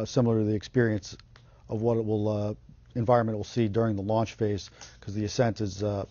similar to the experience of what it will environment will see during the launch phase, because the ascent is a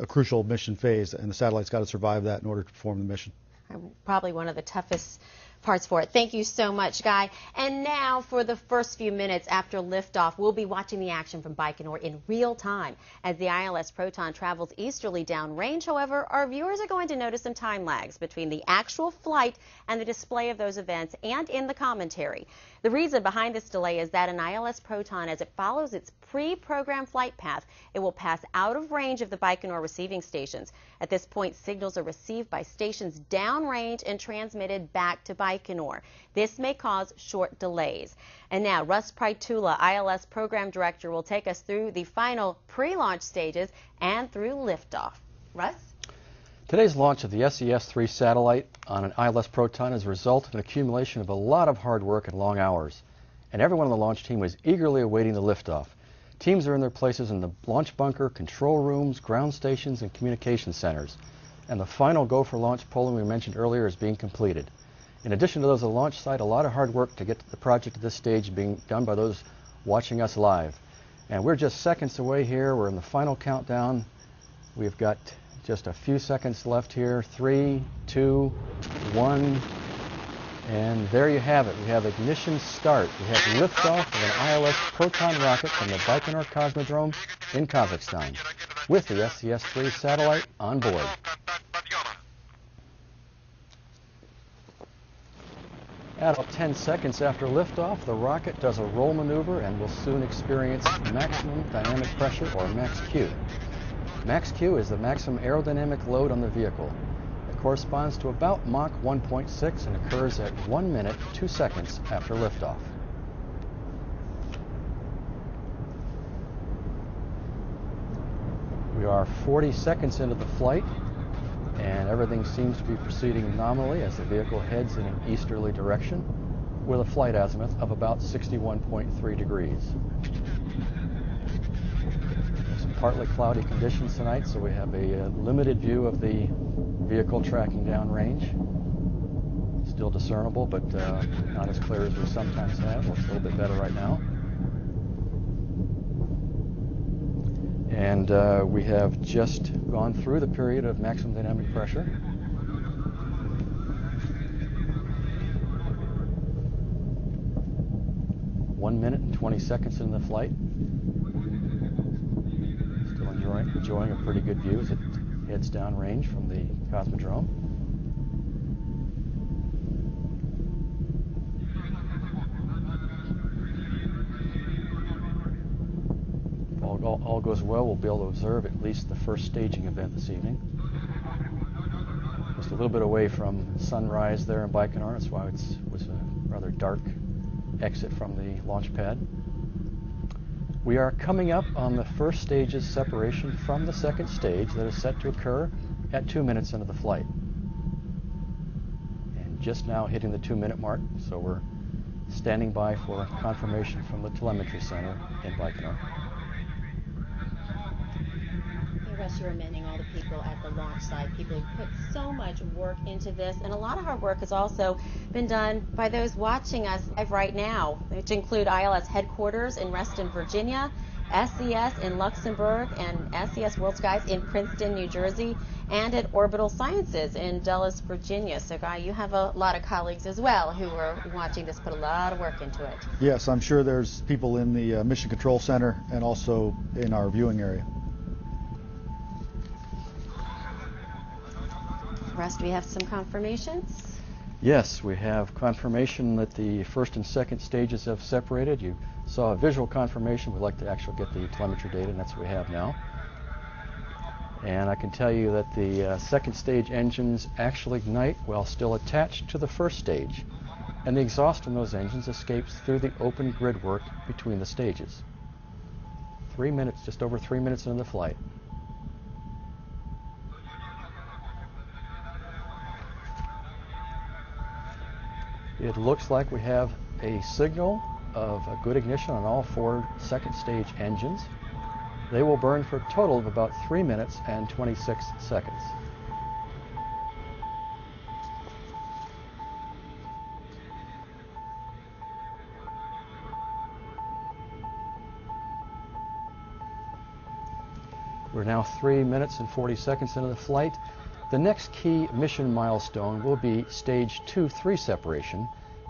crucial mission phase, and the satellite's got to survive that in order to perform the mission. Probably one of the toughest parts for it. Thank you so much, Guy. And now for the first few minutes after liftoff, we'll be watching the action from Baikonur in real time. As the ILS Proton travels easterly downrange, however, our viewers are going to notice some time lags between the actual flight and the display of those events and in the commentary. The reason behind this delay is that an ILS Proton, as it follows its pre-programmed flight path, it will pass out of range of the Baikonur receiving stations. At this point, signals are received by stations downrange and transmitted back to Baikonur. This may cause short delays. And now, Russ Prytula, ILS Program Director, will take us through the final pre-launch stages and through liftoff. Russ? Today's launch of the SES-3 satellite on an ILS Proton is a result of an accumulation of a lot of hard work and long hours. And everyone on the launch team was eagerly awaiting the liftoff. Teams are in their places in the launch bunker, control rooms, ground stations, and communication centers. And the final go for launch polling we mentioned earlier is being completed. In addition to those at the launch site, a lot of hard work to get the project at this stage being done by those watching us live. And we're just seconds away here. We're in the final countdown. We've got just a few seconds left here. 3, 2, 1. And there you have it. We have ignition start. We have liftoff of an ILS Proton rocket from the Baikonur Cosmodrome in Kazakhstan with the SES-3 satellite on board. At about 10 seconds after liftoff, the rocket does a roll maneuver and will soon experience maximum dynamic pressure, or max Q. Max Q is the maximum aerodynamic load on the vehicle. It corresponds to about Mach 1.6 and occurs at 1 minute, 2 seconds after liftoff. We are 40 seconds into the flight, and everything seems to be proceeding nominally as the vehicle heads in an easterly direction with a flight azimuth of about 61.3 degrees. Some partly cloudy conditions tonight, so we have a limited view of the vehicle tracking downrange. Still discernible, but not as clear as we sometimes have. Looks a little bit better right now. And we have just gone through the period of maximum dynamic pressure. One minute and 20 seconds in the flight. Still enjoying a pretty good view as it heads downrange from the Cosmodrome. If all goes well, we'll be able to observe at least the first staging event this evening. Just a little bit away from sunrise there in Baikonur. That's why it was a rather dark exit from the launch pad. We are coming up on the first stage's separation from the second stage that is set to occur at 2 minutes into the flight. And just now hitting the 2-minute mark, so we're standing by for confirmation from the telemetry center in Baikonur. You're amending all the people at the launch site. People who put so much work into this, and a lot of hard work has also been done by those watching us live right now, which include ILS headquarters in Reston, Virginia, SES in Luxembourg, and SES World Skies in Princeton, New Jersey, and at Orbital Sciences in Dulles, Virginia. So, Guy, you have a lot of colleagues as well who are watching this, put a lot of work into it. Yes, I'm sure there's people in the Mission Control Center and also in our viewing area. Russ, do we have some confirmations? Yes, we have confirmation that the first and second stages have separated. You saw a visual confirmation. We'd like to actually get the telemetry data, and that's what we have now. And I can tell you that the second stage engines actually ignite while still attached to the first stage, and the exhaust from those engines escapes through the open grid work between the stages. 3 minutes, just over 3 minutes into the flight. It looks like we have a signal of a good ignition on all 4 second stage engines. They will burn for a total of about 3 minutes and 26 seconds. We're now 3 minutes and 40 seconds into the flight. The next key mission milestone will be stage 2-3 separation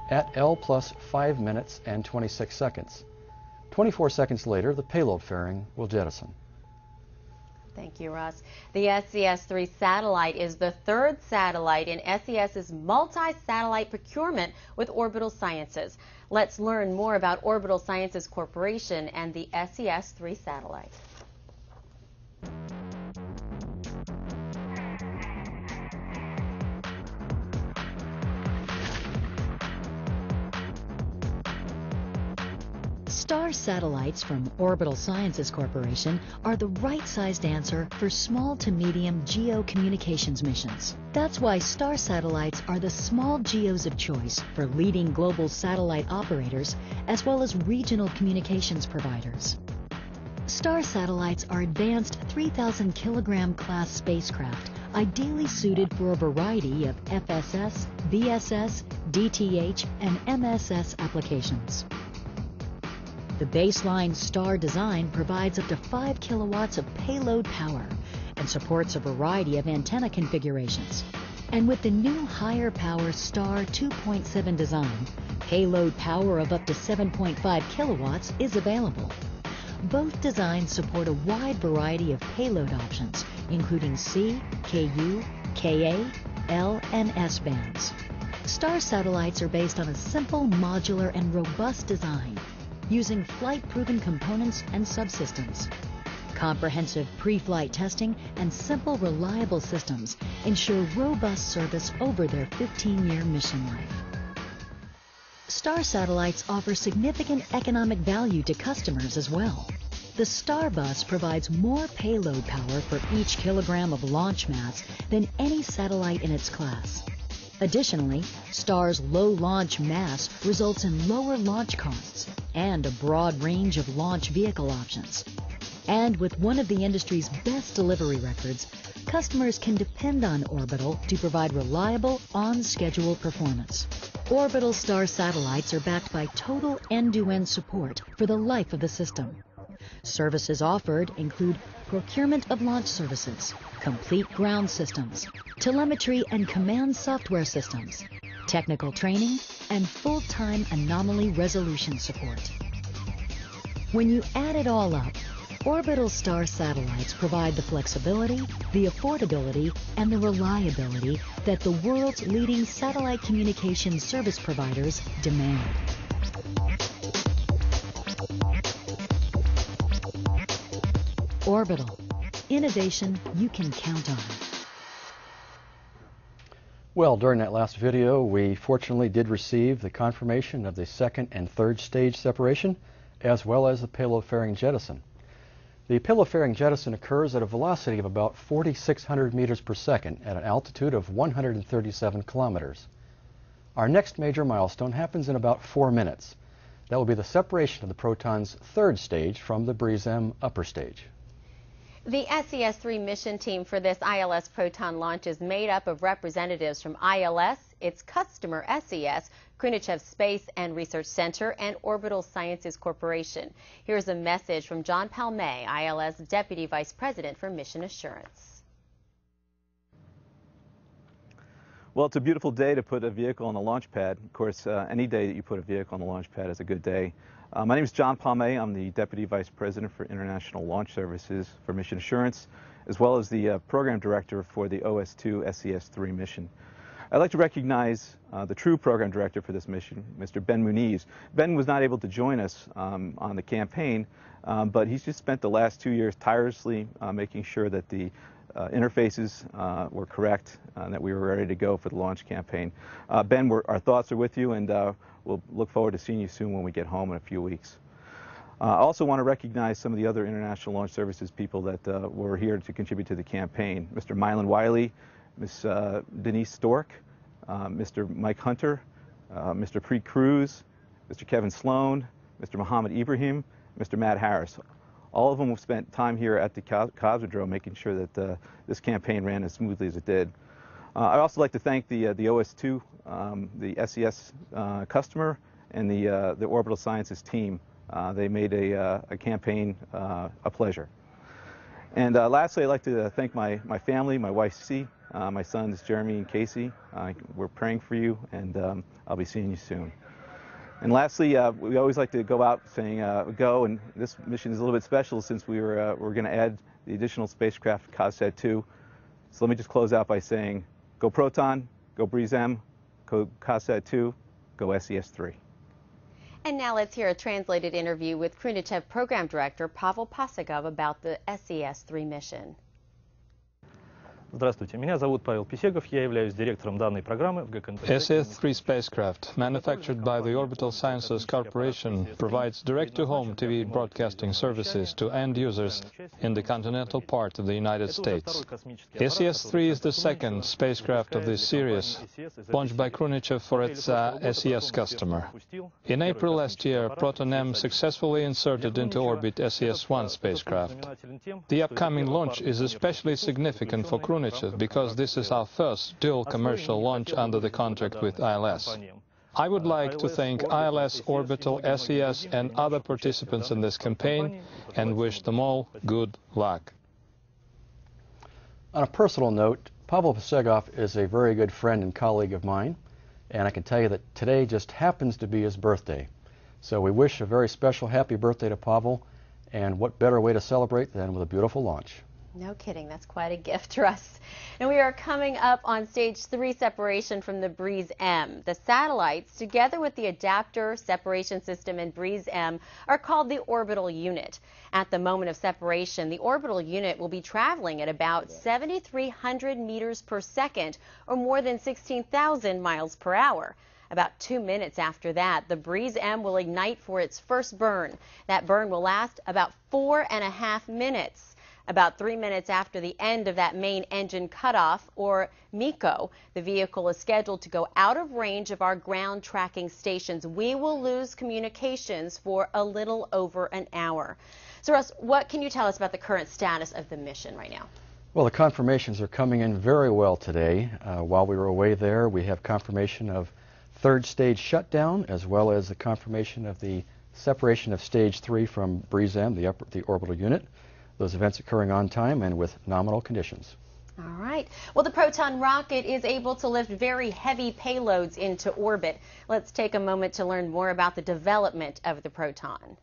at L plus 5 minutes and 26 seconds. 24 seconds later, the payload fairing will jettison. Thank you, Russ. The SES-3 satellite is the third satellite in SES's multi-satellite procurement with Orbital Sciences. Let's learn more about Orbital Sciences Corporation and the SES-3 satellite. STAR satellites from Orbital Sciences Corporation are the right-sized answer for small to medium GEO communications missions. That's why STAR satellites are the small GEOs of choice for leading global satellite operators as well as regional communications providers. STAR satellites are advanced 3,000 kilogram class spacecraft ideally suited for a variety of FSS, VSS, DTH, and MSS applications. The baseline STAR design provides up to 5 kilowatts of payload power and supports a variety of antenna configurations. And with the new higher power STAR 2.7 design, payload power of up to 7.5 kilowatts is available. Both designs support a wide variety of payload options, including C, Ku, Ka, L, and S bands. STAR satellites are based on a simple, modular, and robust design, using flight-proven components and subsystems. Comprehensive pre-flight testing and simple, reliable systems ensure robust service over their 15-year mission life. STAR satellites offer significant economic value to customers as well. The STAR bus provides more payload power for each kilogram of launch mass than any satellite in its class. Additionally, STAR's low launch mass results in lower launch costs and a broad range of launch vehicle options. And with one of the industry's best delivery records, customers can depend on Orbital to provide reliable, on-schedule performance. Orbital STAR satellites are backed by total end-to-end support for the life of the system. Services offered include procurement of launch services, complete ground systems, telemetry and command software systems, technical training, and full-time anomaly resolution support. When you add it all up, Orbital STAR satellites provide the flexibility, the affordability, and the reliability that the world's leading satellite communications service providers demand. Orbital. Innovation you can count on. Well, during that last video, we fortunately did receive the confirmation of the second and third stage separation, as well as the payload fairing jettison. The payload fairing jettison occurs at a velocity of about 4,600 meters per second at an altitude of 137 kilometers. Our next major milestone happens in about 4 minutes. That will be the separation of the Proton's third stage from the Breeze M upper stage. The SES-3 mission team for this ILS Proton launch is made up of representatives from ILS, its customer SES, Khrunichev Space and Research Center, and Orbital Sciences Corporation. Here's a message from John Palme, ILS Deputy Vice President for Mission Assurance. Well, it's a beautiful day to put a vehicle on the launch pad. Of course, any day that you put a vehicle on the launch pad is a good day. My name is John Palme. I'm the Deputy Vice President for International Launch Services for Mission Assurance, as well as the Program Director for the OS2 SES-3 mission. I'd like to recognize the true Program Director for this mission, Mr. Ben Muniz. Ben was not able to join us on the campaign, but he's just spent the last 2 years tirelessly making sure that the interfaces were correct and that we were ready to go for the launch campaign. Ben, our thoughts are with you, and we'll look forward to seeing you soon when we get home in a few weeks. I also want to recognize some of the other International Launch Services people that were here to contribute to the campaign. Mr. Mylan Wiley, Ms. Denise Stork, Mr. Mike Hunter, Mr. Preet Cruz, Mr. Kevin Sloan, Mr. Mohammed Ibrahim, Mr. Matt Harris. All of them have spent time here at the Cosmodrome making sure that this campaign ran as smoothly as it did. I'd also like to thank the OS2, the SES customer, and the Orbital Sciences team. They made a campaign a pleasure. And lastly, I'd like to thank my family, my wife, C, my sons, Jeremy and Casey. We're praying for you, and I'll be seeing you soon. And lastly, we always like to go out saying go, and this mission is a little bit special since we're going to add the additional spacecraft Kazsat-2. So let me just close out by saying go Proton, go Breeze M, go Kazsat-2, go SES-3. And now let's hear a translated interview with Khrunichev Program Director Pavel Pasagov about the SES-3 mission. Здравствуйте, меня зовут Павел Писегов, я являюсь директором данной программы в ГКНП. SES-3 spacecraft, manufactured by the Orbital Sciences Corporation, provides direct-to-home TV broadcasting services to end users in the continental part of the United States. SES-3 is the second spacecraft of this series, launched by Khrunichev for its SES customer. In April last year, Proton M successfully inserted into orbit SES-1 spacecraft. The upcoming launch is especially significant for Khrunichev because this is our first dual commercial launch under the contract with ILS. I would like to thank ILS, Orbital, SES and other participants in this campaign and wish them all good luck. On a personal note, Pavel Pasagov is a very good friend and colleague of mine, and I can tell you that today just happens to be his birthday. So we wish a very special happy birthday to Pavel, and what better way to celebrate than with a beautiful launch. No kidding, that's quite a gift to us. And we are coming up on stage 3 separation from the Breeze M. The satellites, together with the adapter, separation system, and Breeze M, are called the orbital unit. At the moment of separation, the orbital unit will be traveling at about 7,300 meters per second, or more than 16,000 miles per hour. About 2 minutes after that, the Breeze M will ignite for its first burn. That burn will last about 4.5 minutes. About 3 minutes after the end of that main engine cutoff, or MECO, the vehicle is scheduled to go out of range of our ground tracking stations. We will lose communications for a little over an hour. So, Russ, what can you tell us about the current status of the mission right now? Well, the confirmations are coming in very well today. While we were away there, we have confirmation of third stage shutdown, as well as the confirmation of the separation of stage 3 from Breeze M, the orbital unit. Those events occurring on time and with nominal conditions. All right. Well, the Proton rocket is able to lift very heavy payloads into orbit. Let's take a moment to learn more about the development of the Proton.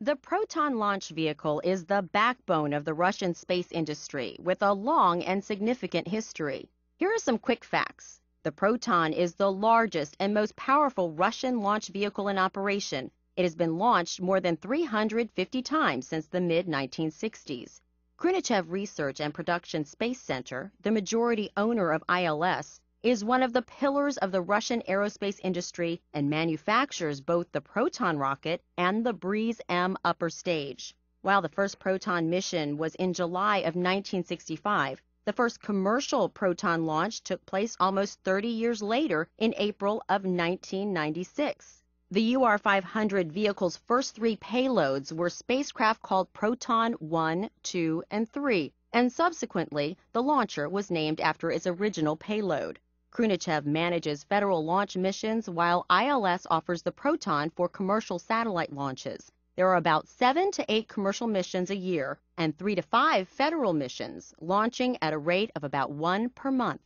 The Proton launch vehicle is the backbone of the Russian space industry with a long and significant history. Here are some quick facts. The Proton is the largest and most powerful Russian launch vehicle in operation. It has been launched more than 350 times since the mid-1960s. Khrunichev Research and Production Space Center, the majority owner of ILS, is one of the pillars of the Russian aerospace industry and manufactures both the Proton rocket and the Breeze M upper stage. While the first Proton mission was in July of 1965, the first commercial Proton launch took place almost 30 years later in April of 1996. The UR-500 vehicle's first 3 payloads were spacecraft called Proton 1, 2, and 3, and subsequently, the launcher was named after its original payload. Khrunichev manages federal launch missions while ILS offers the Proton for commercial satellite launches. There are about 7 to 8 commercial missions a year and 3 to 5 federal missions, launching at a rate of about 1 per month.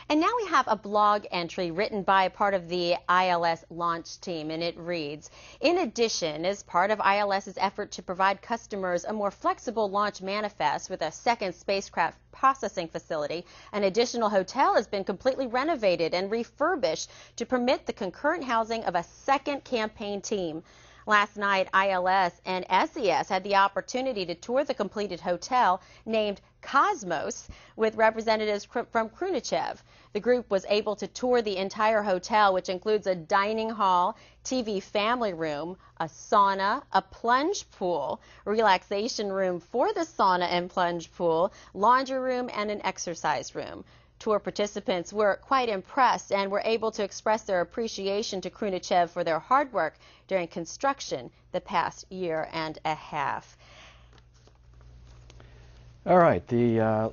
And now we have a blog entry written by a part of the ILS launch team, and it reads, in addition, as part of ILS's effort to provide customers a more flexible launch manifest with a second spacecraft processing facility, an additional hotel has been completely renovated and refurbished to permit the concurrent housing of a second campaign team. Last night, ILS and SES had the opportunity to tour the completed hotel named Cosmos with representatives from Khrunichev. The group was able to tour the entire hotel, which includes a dining hall, TV family room, a sauna, a plunge pool, relaxation room for the sauna and plunge pool, laundry room, and an exercise room. Tour participants were quite impressed and were able to express their appreciation to Khrunichev for their hard work during construction the past year and a half. All right, the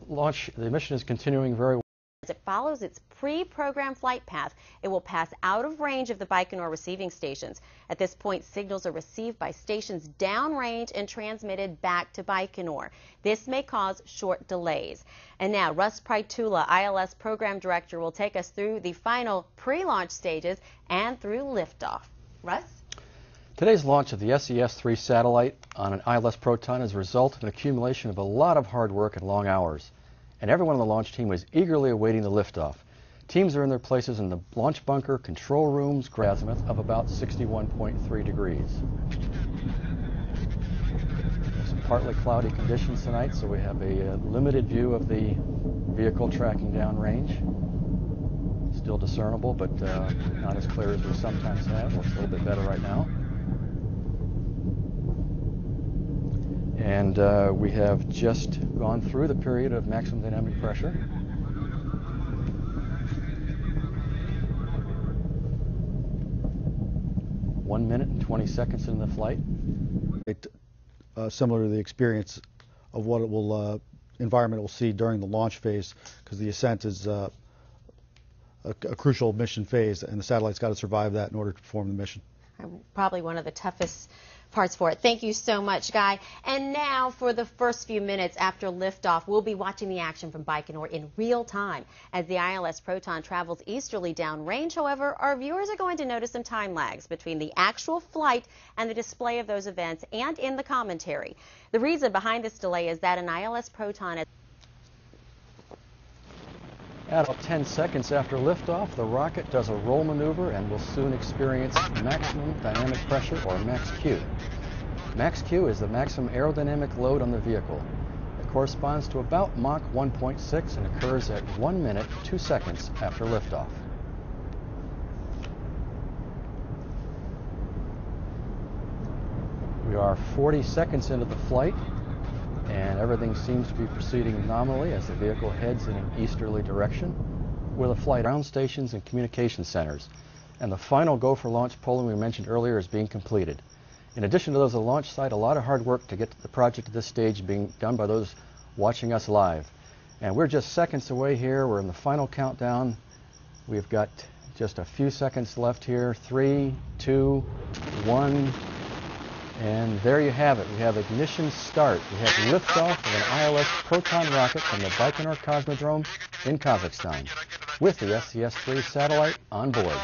mission is continuing very well. As it follows its pre-programmed flight path, it will pass out of range of the Baikonur receiving stations. At this point, signals are received by stations downrange and transmitted back to Baikonur. This may cause short delays. And now, Russ Prytula, ILS Program Director, will take us through the final pre-launch stages and through liftoff. Russ? Today's launch of the SES-3 satellite on an ILS Proton is a result of an accumulation of a lot of hard work and long hours. And everyone on the launch team was eagerly awaiting the liftoff. Teams are in their places in the launch bunker, control rooms, azimuth of about 61.3 degrees. Some partly cloudy conditions tonight, so we have a limited view of the vehicle tracking downrange. Still discernible, but not as clear as we sometimes have. Looks a little bit better right now. And we have just gone through the period of maximum dynamic pressure. One minute and 20 seconds into the flight. Similar to the experience of what it will environment will see during the launch phase, because the ascent is a crucial mission phase, and the satellite's got to survive that in order to perform the mission. Probably one of the toughest parts for it. Thank you so much, Guy. And now, for the first few minutes after liftoff, we'll be watching the action from Baikonur in real time. As the ILS Proton travels easterly downrange, however, our viewers are going to notice some time lags between the actual flight and the display of those events and in the commentary. The reason behind this delay is that an ILS Proton At about 10 seconds after liftoff, the rocket does a roll maneuver and will soon experience maximum dynamic pressure, or max Q. Max Q is the maximum aerodynamic load on the vehicle. It corresponds to about Mach 1.6 and occurs at 1 minute, 2 seconds after liftoff. We are 40 seconds into the flight, and everything seems to be proceeding nominally as the vehicle heads in an easterly direction with a flight ground stations and communication centers. And the final go for launch polling we mentioned earlier is being completed. In addition to those at the launch site, a lot of hard work to get the project at this stage being done by those watching us live. And we're just seconds away here. We're in the final countdown. We've got just a few seconds left here. 3, 2, 1. And there you have it. We have ignition start. We have liftoff of an ILS Proton rocket from the Baikonur Cosmodrome in Kazakhstan with the SES-3 satellite on board.